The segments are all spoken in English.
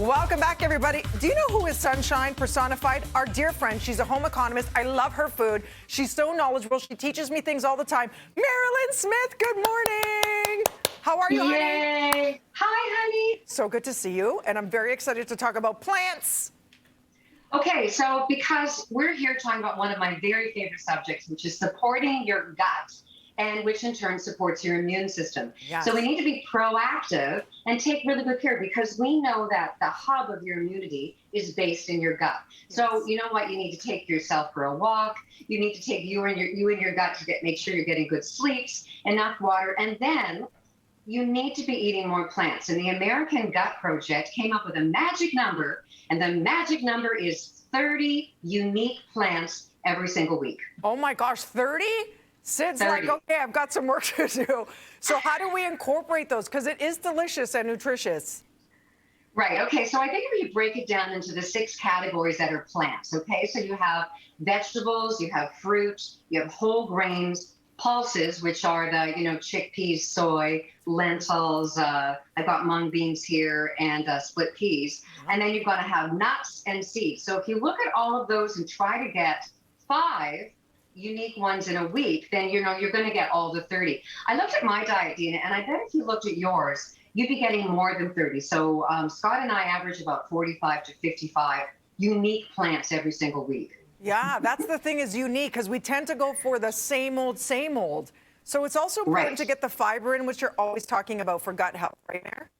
Welcome back, everybody. Do you know who is sunshine personified? Our dear friend. She's a home economist. I love her food. She's so knowledgeable. She teaches me things all the time. Mairlyn Smith, good morning. How are you, honey? Yay. Hi, honey. So good to see you. And I'm very excited to talk about plants. Okay, so because we're here talking about one of my very favorite subjects, which is supporting your gut, and which in turn supports your immune system. Yes. So we need to be proactive and take really good care, because we know that the hub of your immunity is based in your gut. Yes. So you know what? You need to take yourself for a walk. You need to take you and your gut to make sure you're getting good sleeps, enough water, and then you need to be eating more plants. And the American Gut Project came up with a magic number, and the magic number is 30 unique plants every single week. Oh my gosh, 30? Sid's 30. like, okay, I've got some work to do. So how do we incorporate those? Because it is delicious and nutritious. Right. Okay. So I think if you break it down into the 6 categories that are plants, okay? So you have vegetables, you have fruit, you have whole grains, pulses, which are the, chickpeas, soy, lentils, I've got mung beans here, and split peas. And then you're going to have nuts and seeds. So if you look at all of those and try to get 5 unique ones in a week, then you're going to get all the 30. I looked at my diet, Dina, and I bet if you looked at yours, you'd be getting more than 30. So Scott and I average about 45 to 55 unique plants every single week. Yeah, that's the thing, is unique, because we tend to go for the same old, same old. So it's also important to get the fiber in, which you're always talking about for gut health, right, Mair?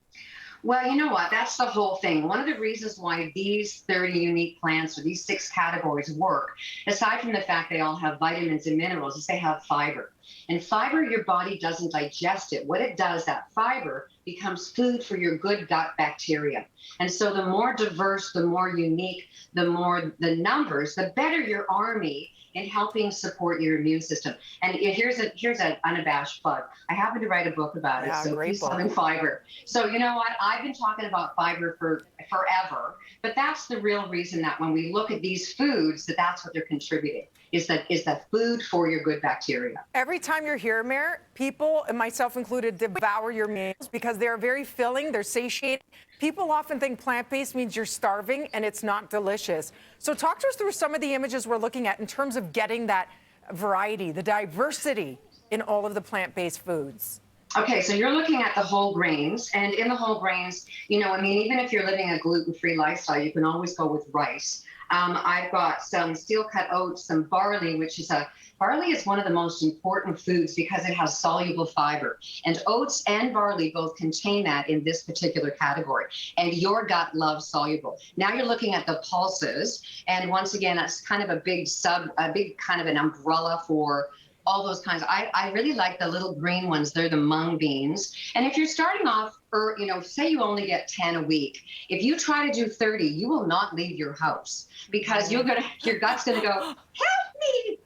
Well, you know what? That's the whole thing. One of the reasons why these 30 unique plants, or these 6 categories, work, aside from the fact they all have vitamins and minerals, is they have fiber. And fiber, your body doesn't digest it. What it does, that fiber becomes food for your good gut bacteria. And so the more diverse, the more unique, the more the numbers, the better your army in helping support your immune system. And here's an unabashed plug. I happen to write a book about it, so Peace, Love, and Fiber. So you know what? I've been talking about fiber for forever, but that's the real reason that when we look at these foods, that's what they're contributing, is that food for your good bacteria. Every time you're here, Mair, people, and myself included, devour your meals because they're very filling, they're satiating. People often think plant-based means you're starving, and it's not delicious. So talk to us through some of the images we're looking at in terms of getting that variety, the diversity in all of the plant-based foods. Okay, so you're looking at the whole grains, and in the whole grains, even if you're living a gluten-free lifestyle, you can always go with rice. I've got some steel-cut oats, some barley, barley is one of the most important foods because it has soluble fiber. And oats and barley both contain that in this particular category. And your gut loves soluble. Now you're looking at the pulses, and once again, that's kind of a big kind of an umbrella for all those kinds. I really like the little green ones. They're the mung beans. And if you're starting off, or say you only get 10 a week, if you try to do 30, you will not leave your house, because your gut's gonna go, help me.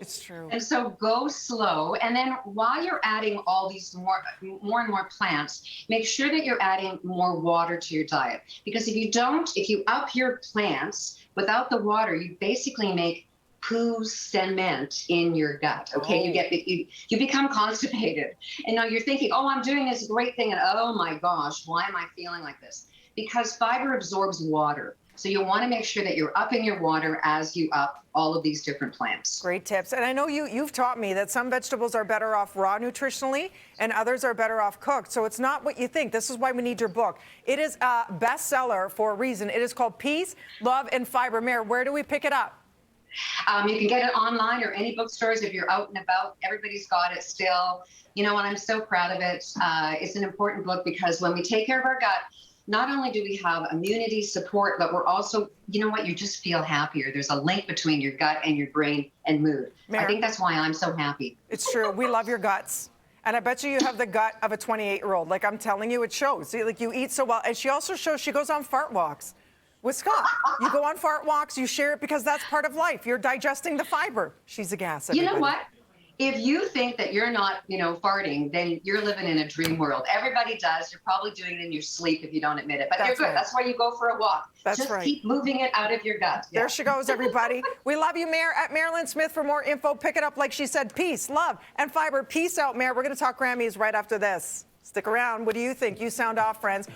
It's true. And so go slow. And then while you're adding all these more and more plants, make sure that you're adding more water to your diet. Because if you up your plants without the water, you basically make poo cement in your gut. Okay, you become constipated, and now you're thinking, oh, I'm doing this great thing, and oh my gosh, why am I feeling like this? Because fiber absorbs water. So you want to make sure that you're upping your water as you up all of these different plants. Great tips. And I know you've taught me that some vegetables are better off raw nutritionally and others are better off cooked. So it's not what you think. This is why we need your book. It is a bestseller for a reason. It is called Peace, Love, and Fiber. Mair, where do we pick it up? You can get it online or any bookstores if you're out and about. Everybody's got it still. You know what? I'm so proud of it. It's an important book because when we take care of our gut, not only do we have immunity support, but we're also, you just feel happier. There's a link between your gut and your brain and mood. Mair, I think that's why I'm so happy. It's true. We love your guts. And I bet you have the gut of a 28-year-old. Like, I'm telling you, it shows. Like, you eat so well. And she also shows she goes on fart walks with Scott. You go on fart walks, you share it because that's part of life. You're digesting the fiber. She's a gas, everybody. You know what? If you think that you're not, farting, then you're living in a dream world. Everybody does. You're probably doing it in your sleep if you don't admit it. But you're good. Right. That's why you go for a walk. That's Just right. keep moving it out of your gut. There she goes, everybody. We love you, Mair. At Mairlyn Smith for more info. Pick it up, like she said. Peace, love, and fiber. Peace out, Mair. We're going to talk Grammys right after this. Stick around. What do you think? You sound off, friends.